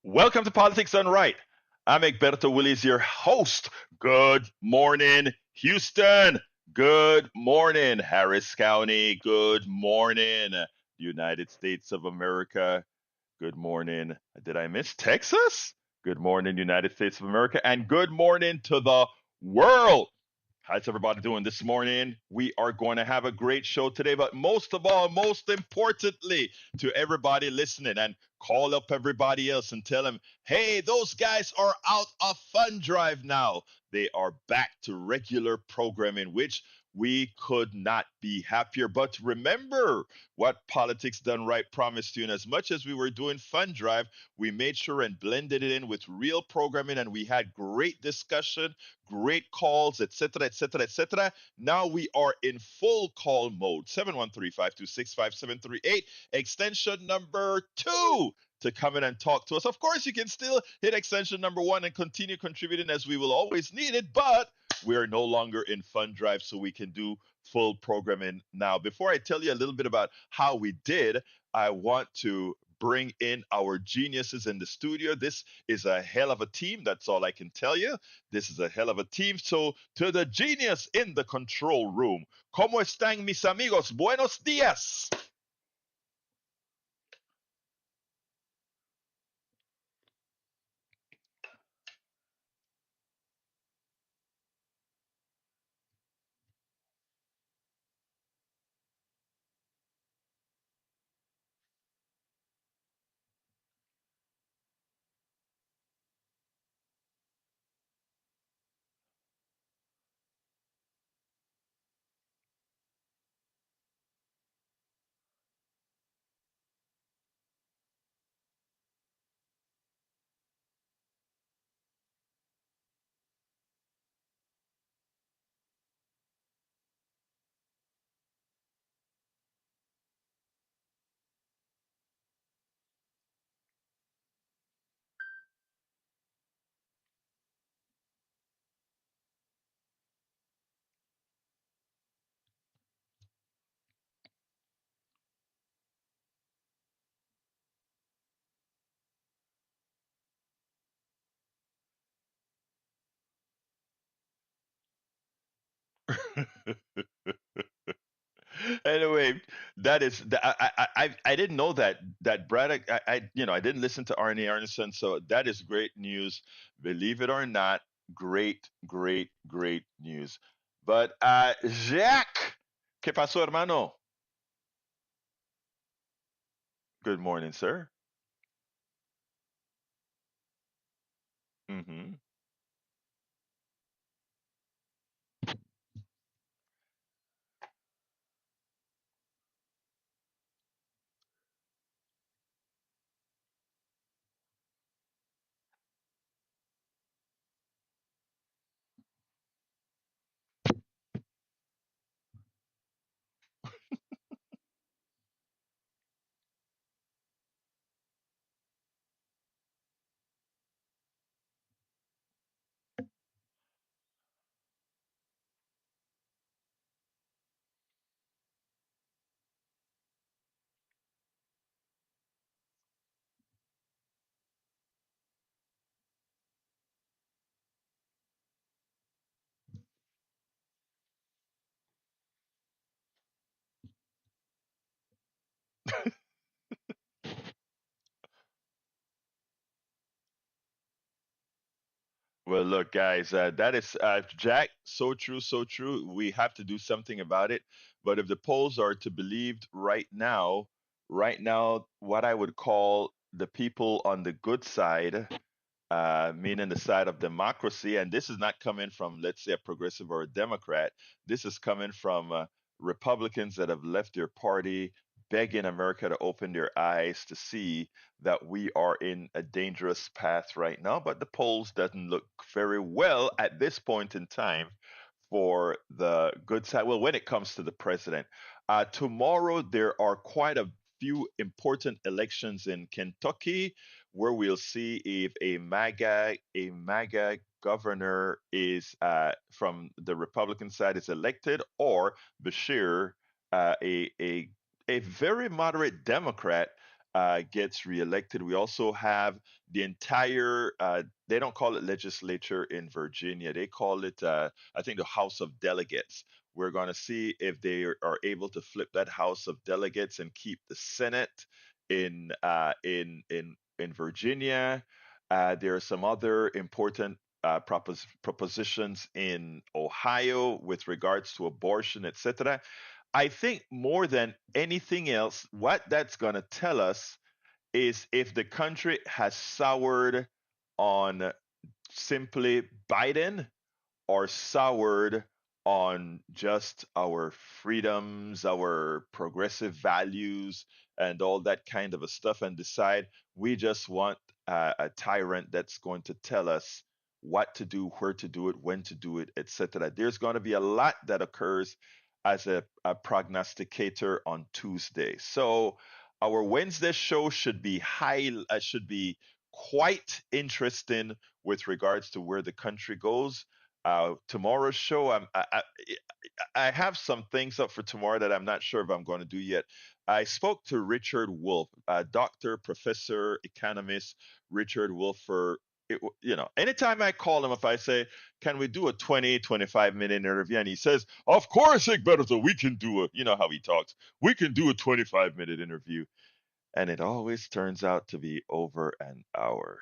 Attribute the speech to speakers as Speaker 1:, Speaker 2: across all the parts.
Speaker 1: Welcome to Politics Done Right. I'm Egberto Willies, your host. Good morning, Houston. Good morning, Harris County. Good morning, United States of America. Good morning. Did I miss Texas? Good morning, United States of America. And good morning to the world. How's everybody doing this morning? We are going to have a great show today, but most of all, most importantly, to everybody listening, and call up everybody else and tell them, hey, those guys are out of fun drive now. They are back to regular programming, which we could not be happier. But remember what Politics Done Right promised you. And as much as we were doing Fun Drive, we made sure and blended it in with real programming, and we had great discussion, great calls, etc., etc., etc. Now we are in full call mode. 713-526-5738, extension number 2 to come in and talk to us. Of course, you can still hit extension number 1 and continue contributing as we will always need it, but we are no longer in Fund Drive, so we can do full programming now. Before I tell you a little bit about how we did, I want to bring in our geniuses in the studio. This is a hell of a team. That's all I can tell you. This is a hell of a team. So, to the genius in the control room, ¿Cómo están mis amigos? Buenos días. Anyway, that is I didn't know that Braddock. I didn't listen to Arnie Arneson, so that is great news. Believe it or not, great news. But Jack, ¿qué pasó, hermano? Good morning, sir. Hmm. Well, look, guys, that is Jack. So true, so true. We have to do something about it. But if the polls are to believed right now, what I would call the people on the good side, meaning the side of democracy, and this is not coming from, let's say, a progressive or a Democrat. This is coming from Republicans that have left their party, begging America to open their eyes to see that we are in a dangerous path right now. But the polls doesn't look very well at this point in time for the good side. Well, when it comes to the president, tomorrow there are quite a few important elections in Kentucky where we'll see if a MAGA governor is from the Republican side is elected, or Bashir, a very moderate Democrat, gets reelected. We also have the entire, they don't call it legislature in Virginia. They call it, I think, the House of Delegates. We're going to see if they are able to flip that House of Delegates and keep the Senate in Virginia. There are some other important propositions in Ohio with regards to abortion, etc. I think more than anything else, what that's going to tell us is if the country has soured on simply Biden or soured on just our freedoms, our progressive values, and all that kind of a stuff, and decide we just want a tyrant that's going to tell us what to do, where to do it, when to do it, etc. There's going to be a lot that occurs as a prognosticator on Tuesday. So our Wednesday show should be quite interesting with regards to where the country goes. Tomorrow's show, I have some things up for tomorrow that I'm not sure if I'm going to do yet. I spoke to Richard Wolf, doctor, professor, economist Richard Wolf for anytime I call him, if I say, can we do a 20, 25-minute interview? And he says, of course, Egberto, we can do it. You know how he talks. We can do a 25-minute interview. And it always turns out to be over an hour.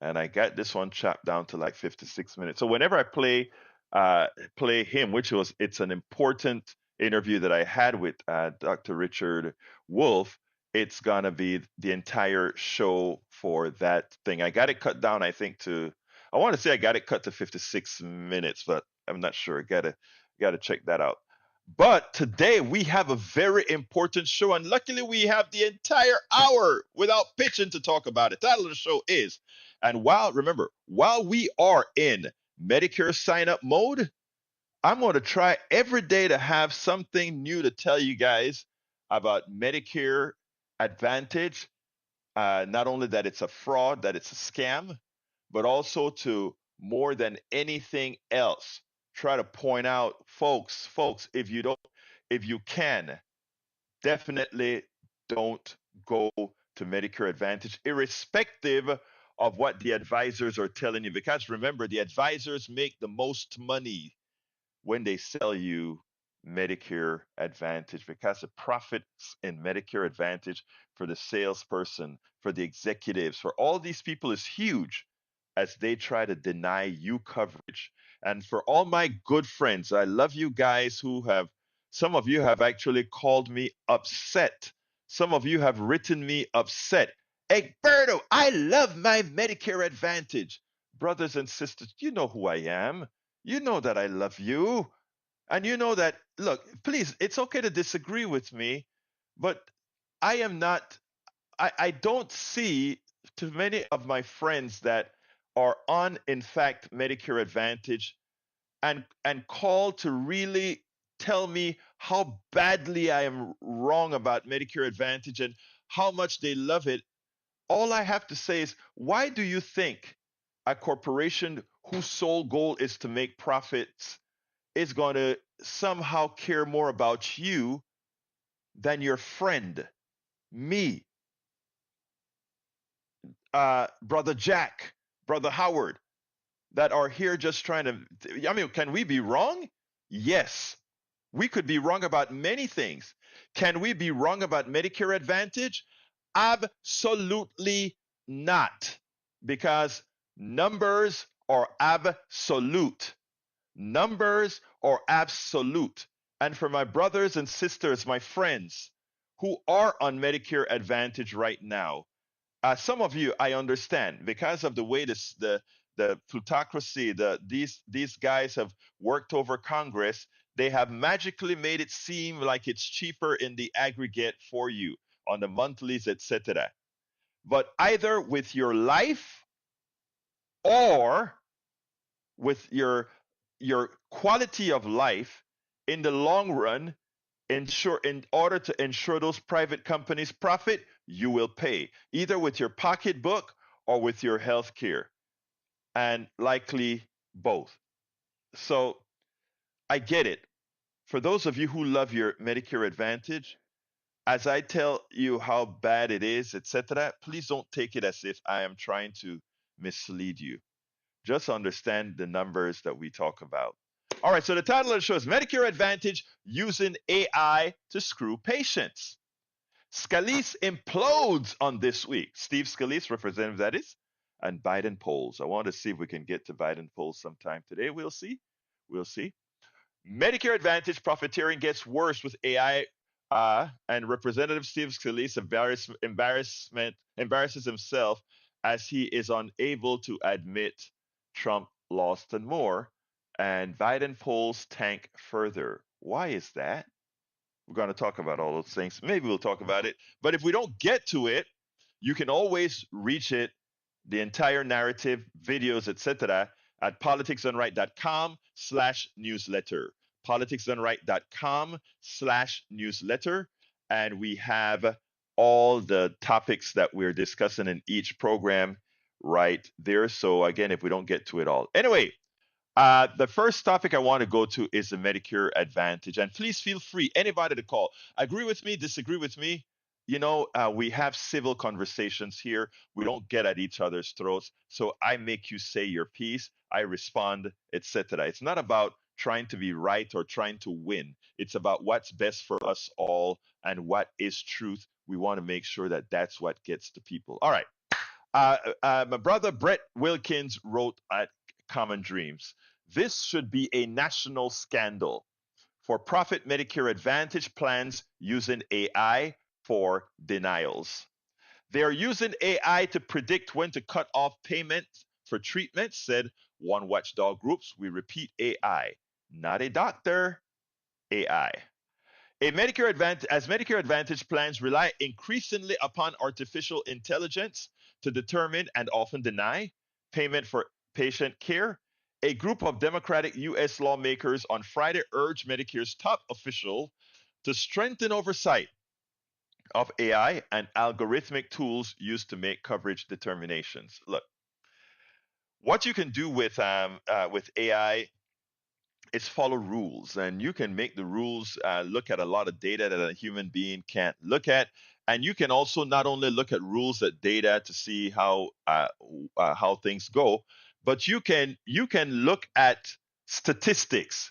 Speaker 1: And I got this one chopped down to like 56 minutes. So whenever I play him, it's an important interview that I had with Dr. Richard Wolf, it's gonna be the entire show for that thing. I got it cut down, I think, I want to say I got it cut to 56 minutes, but I'm not sure. Gotta check that out. But today we have a very important show, and luckily we have the entire hour without pitching to talk about it. Title of the show is, and while we are in Medicare sign up mode, I'm going to try every day to have something new to tell you guys about Medicare Advantage. Not only that it's a fraud, that it's a scam, but also to more than anything else, try to point out, folks, if you can, definitely don't go to Medicare Advantage, irrespective of what the advisors are telling you. Because remember, the advisors make the most money when they sell you Medicare Advantage because the profits in Medicare Advantage for the salesperson, for the executives, for all these people is huge as they try to deny you coverage. And for all my good friends, I love you guys some of you have actually called me upset. Some of you have written me upset. Egberto, I love my Medicare Advantage. Brothers and sisters, you know who I am. You know that I love you. And you know that, look, please, it's okay to disagree with me, but I am not, I don't see too many of my friends that are on, in fact, Medicare Advantage and call to really tell me how badly I am wrong about Medicare Advantage and how much they love it. All I have to say is, why do you think a corporation whose sole goal is to make profits is going to somehow care more about you than your friend, me, brother Jack, brother Howard, that are here just trying to? I mean, can we be wrong? Yes, we could be wrong about many things. Can we be wrong about Medicare Advantage? Absolutely not, because numbers are absolute. Numbers are absolute. And for my brothers and sisters, my friends who are on Medicare Advantage right now, some of you I understand because of the way the plutocracy, these guys have worked over Congress. They have magically made it seem like it's cheaper in the aggregate for you on the monthlies, etc. But either with your life or with your quality of life in the long run, in order to ensure those private companies profit, you will pay either with your pocketbook or with your health care, and likely both. So I get it. For those of you who love your Medicare Advantage, as I tell you how bad it is, etc., please don't take it as if I am trying to mislead you. Just understand the numbers that we talk about. All right, so the title of the show is Medicare Advantage Using AI to Screw Patients. Scalise implodes on this week. Steve Scalise, representative that is, and Biden polls. I want to see if we can get to Biden polls sometime today. We'll see. We'll see. Medicare Advantage profiteering gets worse with AI, and Representative Steve Scalise embarrasses himself as he is unable to admit Trump lost and more, and Biden polls tank further. Why is that? We're going to talk about all those things. Maybe we'll talk about it. But if we don't get to it, you can always reach it, the entire narrative, videos, etc., at politicsdoneright.com/newsletter. Politicsdoneright.com/newsletter. And we have all the topics that we're discussing in each program right there. So again, if we don't get to it all. Anyway, the first topic I want to go to is the Medicare Advantage. And please feel free, anybody to call. Agree with me, disagree with me. We have civil conversations here. We don't get at each other's throats. So I make you say your piece, I respond, etc. It's not about trying to be right or trying to win. It's about what's best for us all and what is truth. We want to make sure that that's what gets to people. All right. My brother Brett Wilkins wrote at Common Dreams. This should be a national scandal. For profit Medicare Advantage plans using AI for denials. They are using AI to predict when to cut off payments for treatment, said one watchdog groups. We repeat AI, not a doctor, AI. As Medicare Advantage plans rely increasingly upon artificial intelligence to determine and often deny payment for patient care, a group of Democratic U.S. lawmakers on Friday urged Medicare's top official to strengthen oversight of AI and algorithmic tools used to make coverage determinations. Look, what you can do with AI is follow rules, and you can make the rules look at a lot of data that a human being can't look at, and you can also not only look at rules at data to see how things go, but you can look at statistics.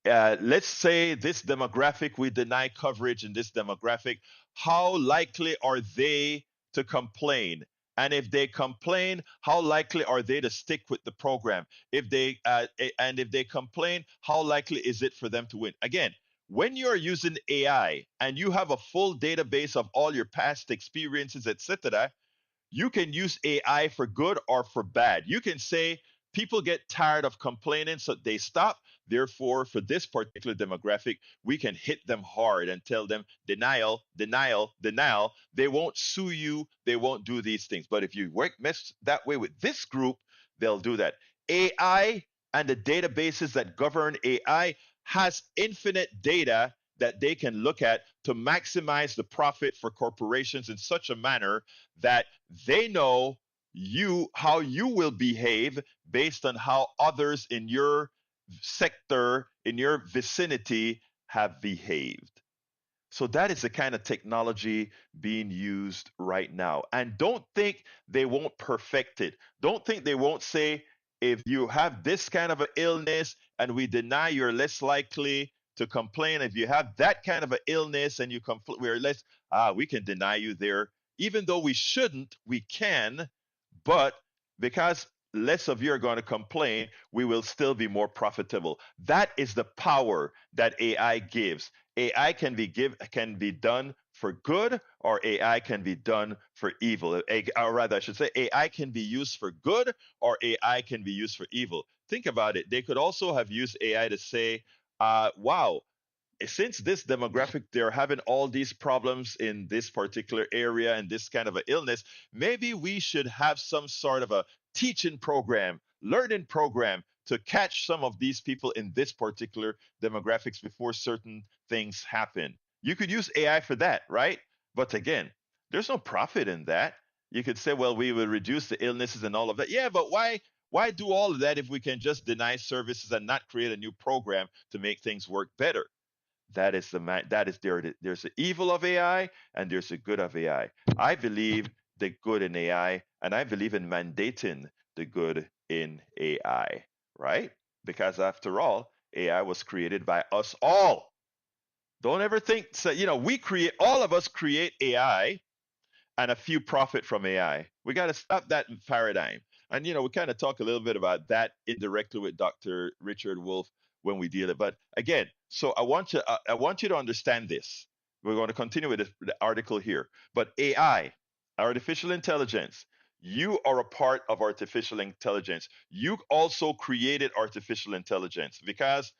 Speaker 1: Let's say this demographic, we deny coverage in this demographic. How likely are they to complain? And if they complain, how likely are they to stick with the program? If they complain, how likely is it for them to win? Again, when you are using AI and you have a full database of all your past experiences, etc., you can use AI for good or for bad. You can say people get tired of complaining, so they stop. Therefore, for this particular demographic, we can hit them hard and tell them denial, denial, denial. They won't sue you. They won't do these things. But if you work mess that way with this group, they'll do that. AI and the databases that govern AI has infinite data that they can look at to maximize the profit for corporations in such a manner that they know how you will behave based on how others in your sector, in your vicinity have behaved. So that is the kind of technology being used right now. And don't think they won't perfect it. Don't think they won't say, if you have this kind of an illness and we deny, you're less likely to complain. If you have that kind of an illness and you complain, we can deny you there. Even though we shouldn't, we can, but because less of you are going to complain, we will still be more profitable. That is the power that AI gives. AI can be done for good, or AI can be done for evil. Or rather, I should say, AI can be used for good, or AI can be used for evil. Think about it. They could also have used AI to say, "Wow, since this demographic, they're having all these problems in this particular area and this kind of an illness, maybe we should have some sort of a teaching program, learning program to catch some of these people in this particular demographics before certain things happen." You could use AI for that, right? But again, there's no profit in that. You could say, well, we will reduce the illnesses and all of that. Yeah, but why do all of that if we can just deny services and not create a new program to make things work better? That is there's the evil of AI and there's the good of AI. I believe the good in AI, and I believe in mandating the good in AI, right? Because after all, AI was created by us all. Don't ever think so, we create all of us create AI and a few profit from AI. We got to stop that paradigm. And we kind of talk a little bit about that indirectly with Dr. Richard Wolf when we deal it. But again, so I want you to understand this. We're going to continue with the article here. But AI, artificial intelligence, you are a part of artificial intelligence. You also created artificial intelligence because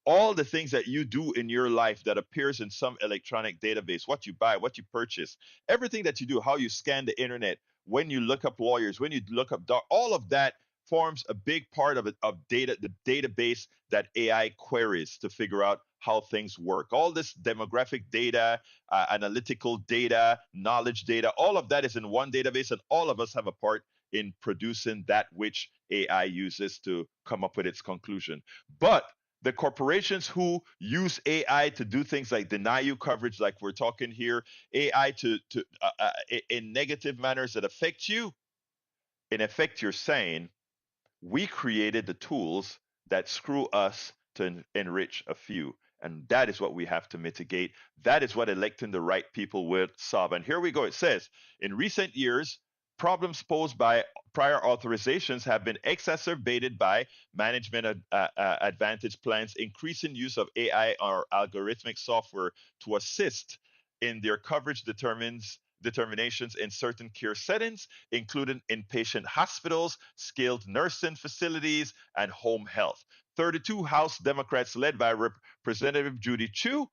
Speaker 1: all the things that you do in your life that appears in some electronic database, what you buy, what you purchase, everything that you do, how you scan the internet, when you look up lawyers, when you look up all of that forms a big part of it, of data, the database that AI queries to figure out how things work. All this demographic data, analytical data, knowledge data, all of that is in one database, and all of us have a part in producing that which AI uses to come up with its conclusion. But the corporations who use AI to do things like deny you coverage, like we're talking here, AI in negative manners that affect you, in effect, you're saying we created the tools that screw us to enrich a few. And that is what we have to mitigate. That is what electing the right people will solve. And here we go. It says in recent years, problems posed by prior authorizations have been exacerbated by management advantage plans, increasing use of AI or algorithmic software to assist in their coverage determinations in certain care settings, including inpatient hospitals, skilled nursing facilities, and home health. 32 House Democrats, led by Representative Judy Chu,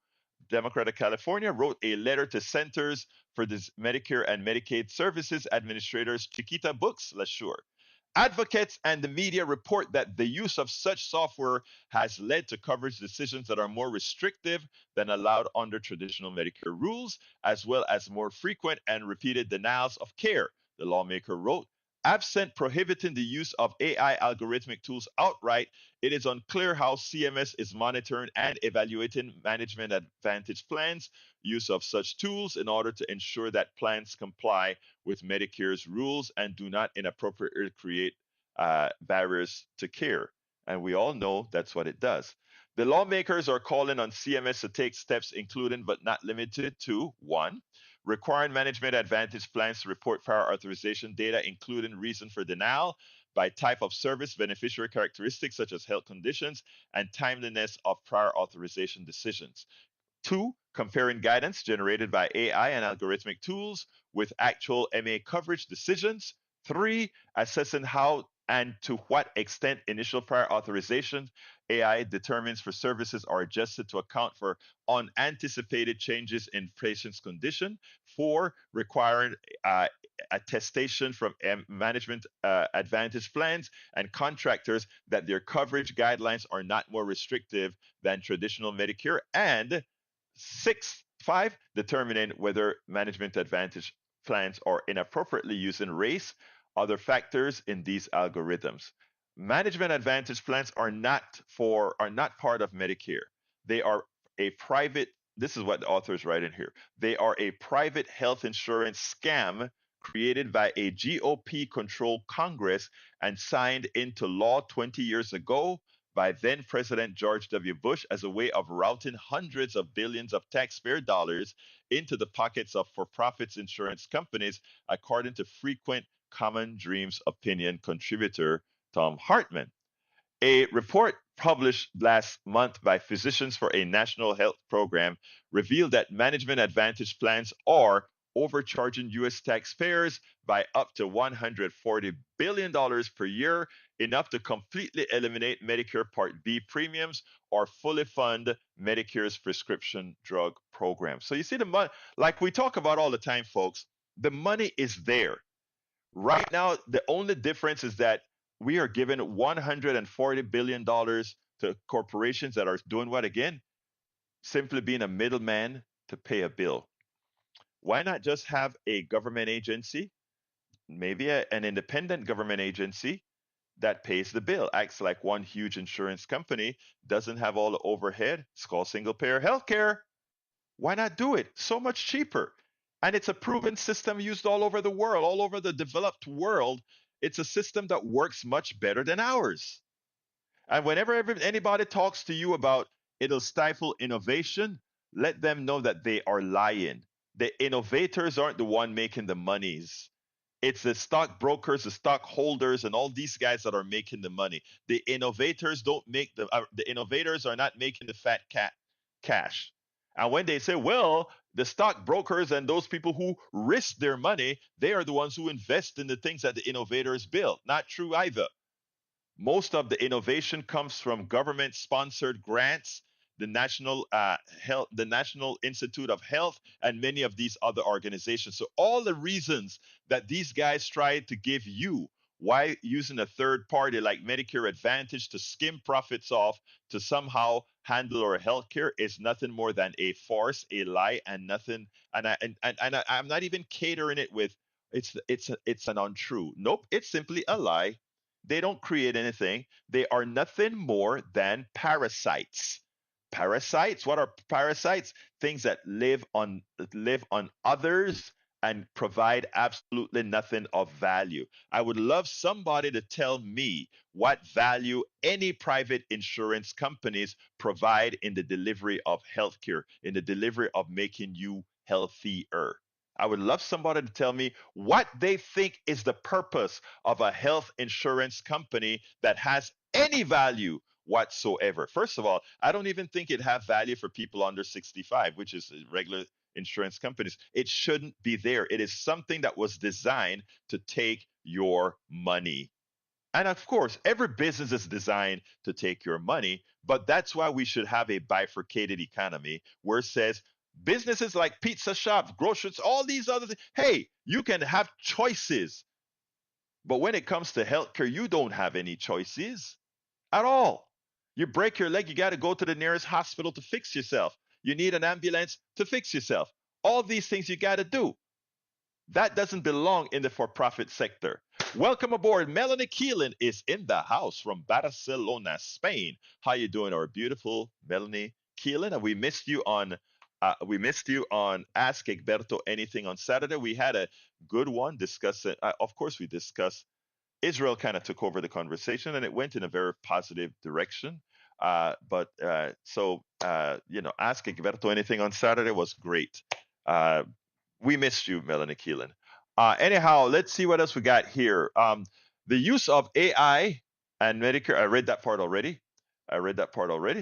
Speaker 1: Democrat of California, wrote a letter to Centers for the Medicare and Medicaid Services Administrators, Chiquita Books, LaSure. Advocates and the media report that the use of such software has led to coverage decisions that are more restrictive than allowed under traditional Medicare rules, as well as more frequent and repeated denials of care. The lawmaker wrote, absent prohibiting the use of AI algorithmic tools outright, it is unclear how CMS is monitoring and evaluating management advantage plans' use of such tools in order to ensure that plans comply with Medicare's rules and do not inappropriately create barriers to care. And we all know that's what it does. The lawmakers are calling on CMS to take steps, including but not limited to one, requiring management advantage plans to report prior authorization data, including reason for denial by type of service, beneficiary characteristics such as health conditions, and timeliness of prior authorization decisions. Two, comparing guidance generated by AI and algorithmic tools with actual MA coverage decisions. Three, assessing how and to what extent initial prior authorization AI determines for services are adjusted to account for unanticipated changes in patient's condition. Four, requiring attestation from management advantage plans and contractors that their coverage guidelines are not more restrictive than traditional Medicare. And five, determining whether management advantage plans are inappropriately using race, other factors in these algorithms. Management advantage plans are not part of Medicare. They are a private, this is what the author is writing here. They are a private health insurance scam created by a GOP controlled Congress and signed into law 20 years ago by then President George W. Bush as a way of routing hundreds of billions of taxpayer dollars into the pockets of for profits insurance companies, according to frequent Common Dreams opinion contributor Tom Hartman. A report published last month by Physicians for a National Health Program revealed that management advantage plans are overcharging U.S. taxpayers by up to $140 billion per year, enough to completely eliminate Medicare Part B premiums or fully fund Medicare's prescription drug program. So you see the money, like we talk about all the time, folks, the money is there. Right now, the only difference is that we are giving $140 billion to corporations that are doing what again? Simply being a middleman to pay a bill. Why not just have a government agency, maybe an independent government agency, that pays the bill. Acts like one huge insurance company, doesn't have all the overhead. It's called single payer healthcare. Why not do it? So much cheaper. And it's a proven system used all over the world, all over the developed world. It's a system that works much better than ours. And whenever anybody talks to you about it'll stifle innovation, let them know that they are lying. The innovators aren't the one making the monies. It's the stockbrokers, the stockholders, and all these guys that are making the money. The innovators don't make the innovators are not making the fat cat cash. And when they say, well, the stockbrokers and those people who risk their money, they are the ones who invest in the things that the innovators build. Not true either. Most of the innovation comes from government-sponsored grants, the National Institute of Health, and many of these other organizations. So all the reasons that these guys try to give you why using a third party like Medicare Advantage to skim profits off to somehow handle our healthcare is nothing more than a farce, a lie, and nothing. I'm not even catering it with it's an untrue. Nope, it's simply a lie. They don't create anything. They are nothing more than parasites. Parasites. What are parasites? Things that live on others and provide absolutely nothing of value. I would love somebody to tell me what value any private insurance companies provide in the delivery of healthcare, in the delivery of making you healthier. I would love somebody to tell me what they think is the purpose of a health insurance company that has any value whatsoever. First of all, I don't even think it have value for people under 65, which is regular insurance companies. It shouldn't be there. It is something that was designed to take your money. And of course, every business is designed to take your money, but that's why we should have a bifurcated economy where it says businesses like pizza shops, groceries, all these other things, hey, you can have choices. But when it comes to healthcare, you don't have any choices at all. You break your leg, you got to go to the nearest hospital to fix yourself. You need an ambulance to fix yourself. All these things you got to do. That doesn't belong in the for-profit sector. Welcome aboard. Melanie Keelan is in the house from Barcelona, Spain. How you doing, our beautiful Melanie Keelan? And we missed you on Ask Egberto Anything on Saturday. We had a good one discussing. Of course, we discussed Israel. Kind of took over the conversation, and it went in a very positive direction. Ask Egberto Anything on Saturday was great. Uh, we missed you, Melanie Keelan. Anyhow, let's see what else we got here. The use of AI and Medicare. I read that part already.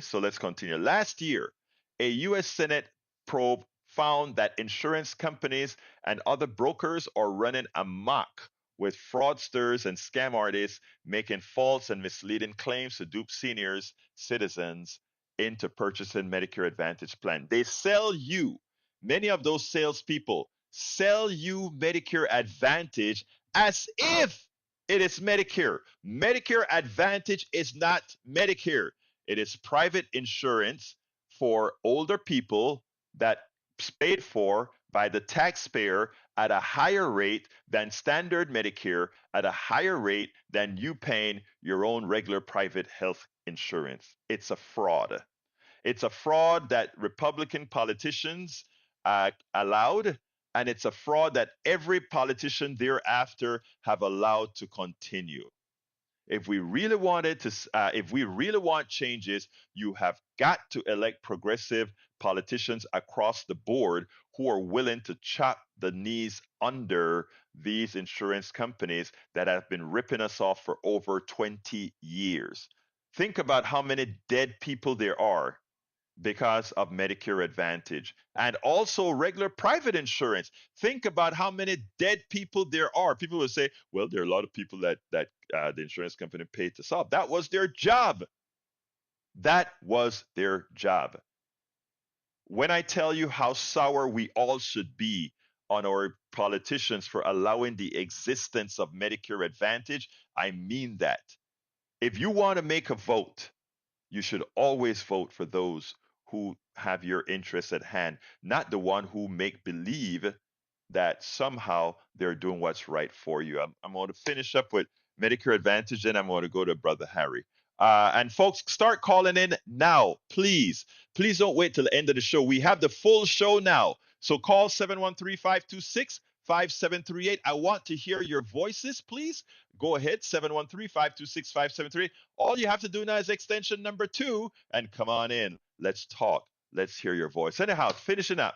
Speaker 1: So let's continue. Last year, a U.S. Senate probe found that insurance companies and other brokers are running amok with fraudsters and scam artists making false and misleading claims to dupe seniors, citizens into purchasing Medicare Advantage plan. They sell you, many of those salespeople sell you Medicare Advantage as if it is Medicare. Medicare Advantage is not Medicare. It is private insurance for older people that is paid for by the taxpayer at a higher rate than standard Medicare, at a higher rate than you paying your own regular private health insurance. It's a fraud. It's a fraud that Republican politicians allowed, and it's a fraud that every politician thereafter have allowed to continue. If we really want changes, you have got to elect progressive politicians across the board who are willing to chop the knees under these insurance companies that have been ripping us off for over 20 years. Think about how many dead people there are because of Medicare Advantage and also regular private insurance. Think about how many dead people there are. People will say, "Well, there are a lot of people that the insurance company paid to solve." That was their job. That was their job. When I tell you how sour we all should be on our politicians for allowing the existence of Medicare Advantage, I mean that. If you want to make a vote, you should always vote for those who have your interests at hand, not the one who make believe that somehow they're doing what's right for you. I'm going to finish up with Medicare Advantage, then I'm going to go to Brother Harry. And folks, start calling in now, please. Please don't wait till the end of the show. We have the full show now. So call 713-526-5738. I want to hear your voices, please. Go ahead, 713-526-5738. All you have to do now is extension number 2 and come on in. Let's talk. Let's hear your voice. Anyhow, finishing up.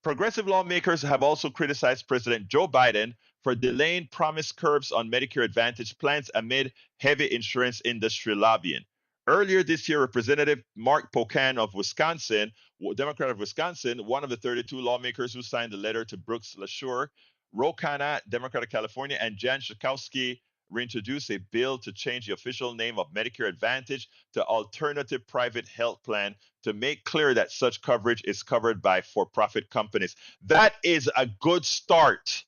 Speaker 1: Progressive lawmakers have also criticized President Joe Biden for delaying promised curbs on Medicare Advantage plans amid heavy insurance industry lobbying. Earlier this year, Representative Mark Pocan of Wisconsin, Democrat of Wisconsin, one of the 32 lawmakers who signed the letter to Brooks LaSure, Ro Khanna, Democrat of California, and Jan Schakowsky reintroduced a bill to change the official name of Medicare Advantage to Alternative Private Health Plan to make clear that such coverage is covered by for profit companies. That is a good start.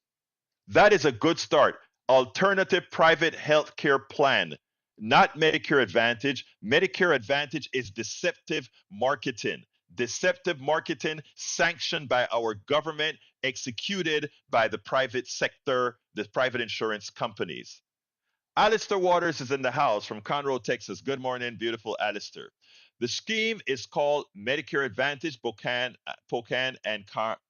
Speaker 1: That is a good start. Alternative private health care plan, not Medicare Advantage. Medicare Advantage is deceptive marketing. Deceptive marketing sanctioned by our government, executed by the private sector, the private insurance companies. Alistair Waters is in the house from Conroe, Texas. Good morning, beautiful Alistair. The scheme is called Medicare Advantage, Pocan and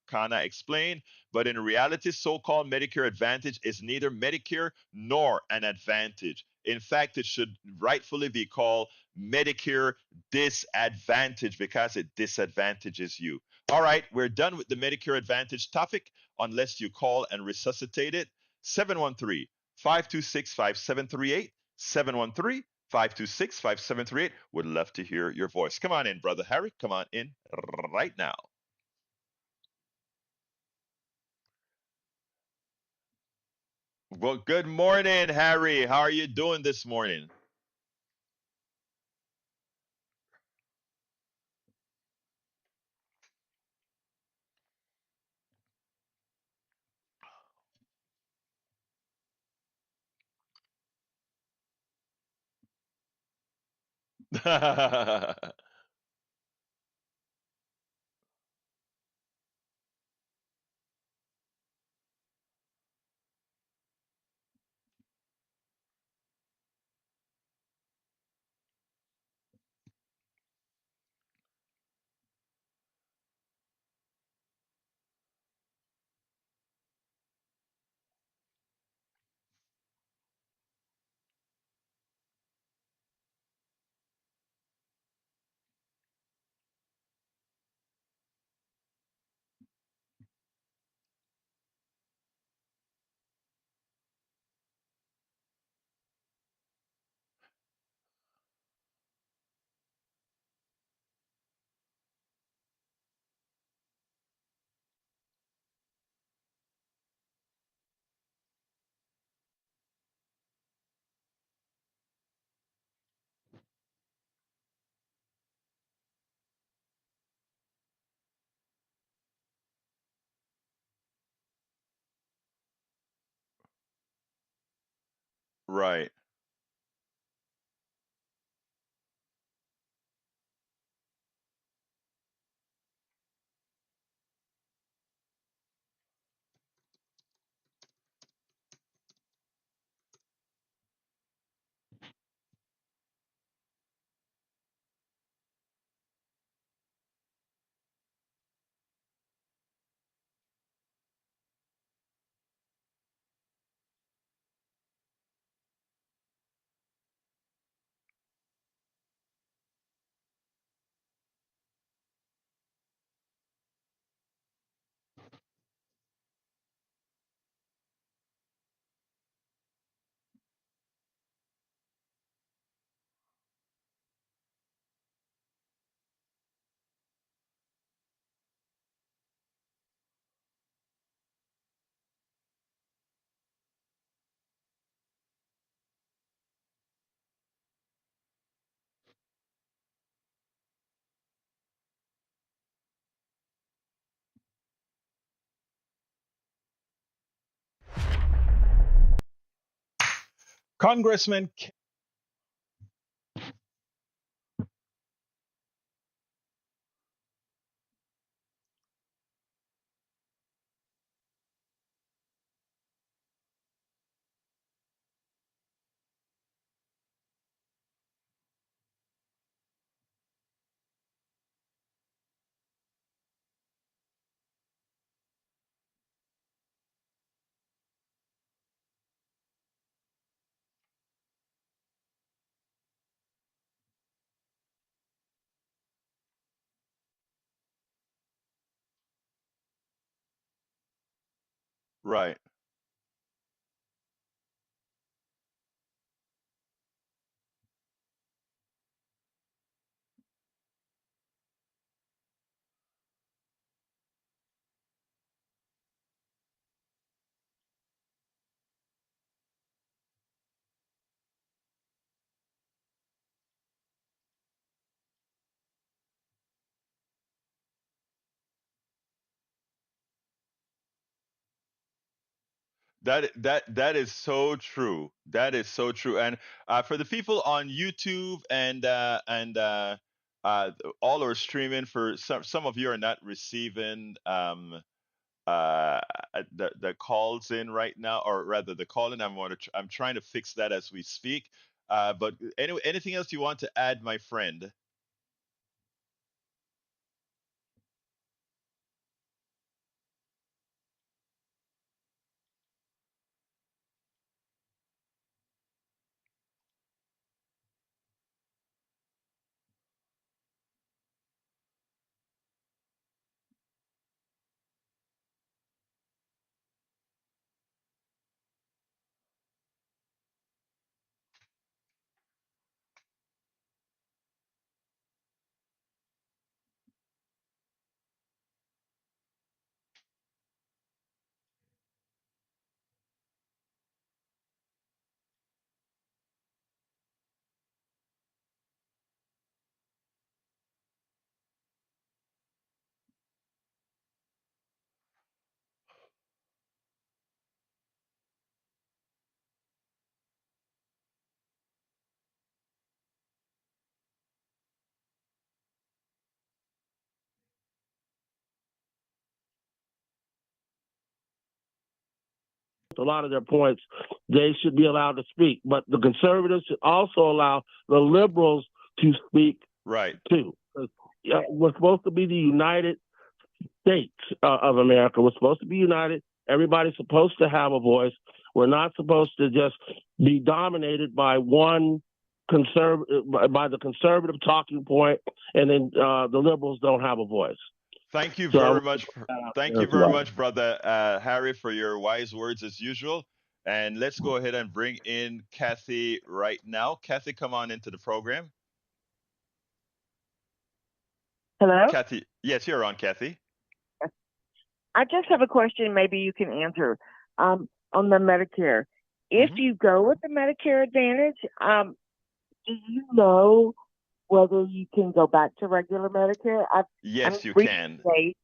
Speaker 1: Kana explained, but in reality, so called Medicare Advantage is neither Medicare nor an advantage. In fact, it should rightfully be called Medicare Disadvantage because it disadvantages you. All right, we're done with the Medicare Advantage topic unless you call and resuscitate it. 713 526 5738. 713 526 5738. Would love to hear your voice. Come on in, Brother Harry. Come on in right now. Well, good morning, Harry. How are you doing this morning? Right. Congressman. Right. That is so true. That is so true. And for the people on YouTube and uh, all are streaming, for some of you are not receiving uh, the calls in right now, or rather the call in. I'm trying to fix that as we speak. But anyway, anything else you want to add, my friend?
Speaker 2: A lot of their points, they should be allowed to speak. But the conservatives should also allow the liberals to speak
Speaker 1: Right.
Speaker 2: too. We're supposed to be the United States of America. We're supposed to be united. Everybody's supposed to have a voice. We're not supposed to just be dominated by one by the conservative talking point, and then the liberals don't have a voice.
Speaker 1: Thank you
Speaker 2: So I
Speaker 1: very
Speaker 2: want to
Speaker 1: much.
Speaker 2: put that out
Speaker 1: Thank
Speaker 2: there
Speaker 1: you
Speaker 2: as
Speaker 1: very
Speaker 2: well.
Speaker 1: much, brother Harry, for your wise words as usual. And let's go ahead and bring in Kathy right now. Kathy, come on into the program.
Speaker 3: Hello?
Speaker 1: Kathy, yes, you're on, Kathy.
Speaker 3: I just have a question maybe you can answer on the Medicare. If
Speaker 1: Hmm.
Speaker 3: you go with the Medicare Advantage, do you know whether you can go back to regular Medicare? I'm
Speaker 1: Yes, you
Speaker 3: reading
Speaker 1: can.
Speaker 3: today.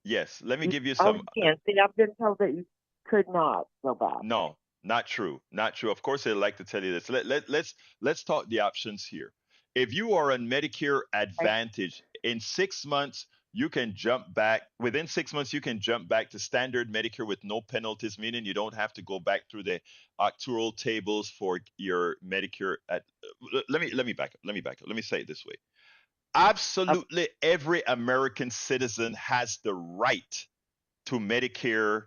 Speaker 1: Yes, let me give you
Speaker 3: Oh,
Speaker 1: some.
Speaker 3: you can. See, I've been told that you could not go back.
Speaker 1: No, not true. Not true. Of course, they like to tell you this. Let's talk the options here. If you are on Medicare
Speaker 3: Okay.
Speaker 1: Advantage, in 6 months, you can jump back. Within 6 months, you can jump back to standard Medicare with no penalties, meaning you don't have to go back through the actual tables for your Medicare. Let me back up. Let me back up. Let me say it this way.
Speaker 3: Okay.
Speaker 1: Absolutely every American citizen has the right to Medicare,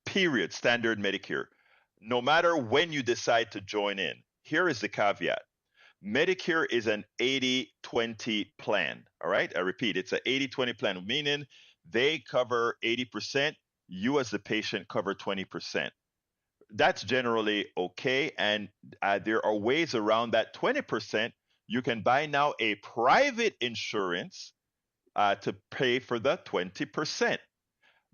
Speaker 1: period, standard Medicare, no matter when you decide to join in. Here is the caveat. Medicare is an 80-20 plan. All right. I repeat, it's an 80-20 plan, meaning they cover 80%, you as the patient cover 20%. That's generally okay. And there are ways around that 20%. You can buy now a private insurance to pay for the 20%.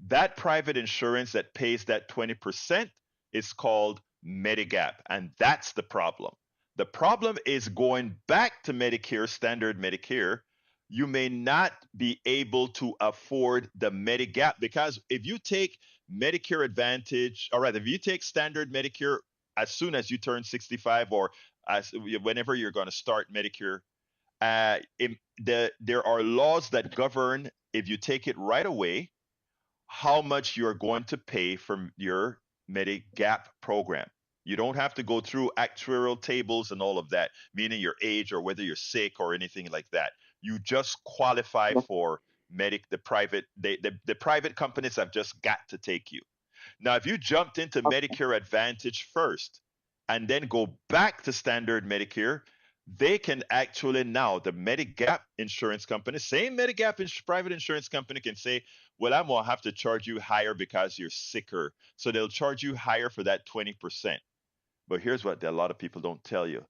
Speaker 1: That private insurance that pays that 20% is called Medigap. And that's the problem. The problem is going back to Medicare, standard Medicare, you may not be able to afford the Medigap, because if you take Medicare Advantage, or rather, if you take standard Medicare as soon as you turn 65, or as whenever you're going to start Medicare, there are laws that govern if you take it right away how much you're going to pay from your Medigap program. You don't have to go through actuarial tables and all of that, meaning your age or whether you're sick or anything like that. You just qualify for the private. The private companies have just got to take you. Now, if you jumped into
Speaker 3: Okay.
Speaker 1: Medicare Advantage first and then go back to standard Medicare, they can actually now, the Medigap insurance company, same Medigap private insurance company can say, well, I'm going to have to charge you higher because you're sicker. So they'll charge you higher for that 20%. But here's what a lot of people don't tell you.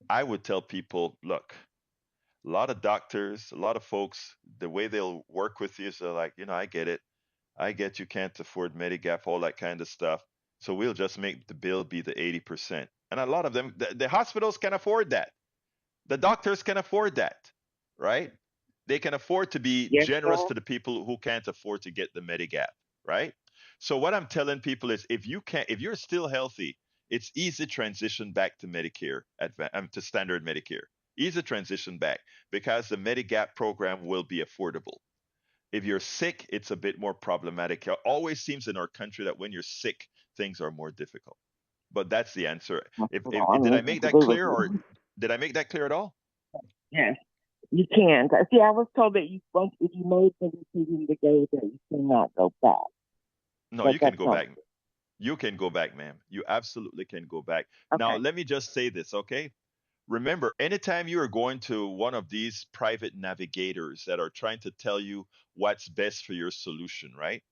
Speaker 1: I would tell people, look, a lot of doctors, a lot of folks, the way they'll work with you is they're like, I get it. I get you can't afford Medigap, all that kind of stuff. So we'll just make the bill be the 80%. And a lot of them, the hospitals can afford that. The doctors can afford that, right? They can afford to be
Speaker 3: Yes,
Speaker 1: generous
Speaker 3: sir.
Speaker 1: to the people who can't afford to get the Medigap, right? So what I'm telling people is if you're still healthy, it's easy to transition back to to standard Medicare. Easy transition back because the Medigap program will be affordable. If you're sick, it's a bit more problematic. It always seems in our country that when you're sick, things are more difficult. But that's the answer.
Speaker 3: I
Speaker 1: Did
Speaker 3: mean,
Speaker 1: I make
Speaker 3: I
Speaker 1: that
Speaker 3: agree with
Speaker 1: clear, or
Speaker 3: you.
Speaker 1: did I make that clear at all?
Speaker 3: Yes, you can. See, I was told that you once if you made the decision to go there, you cannot go back.
Speaker 1: No,
Speaker 3: But
Speaker 1: you can
Speaker 3: that's
Speaker 1: go
Speaker 3: not
Speaker 1: back. You can go back, ma'am. You absolutely can go back. Now,
Speaker 3: okay.
Speaker 1: let me just say this, okay? Remember, anytime you are going to one of these private navigators that are trying to tell you what's best for your solution, right?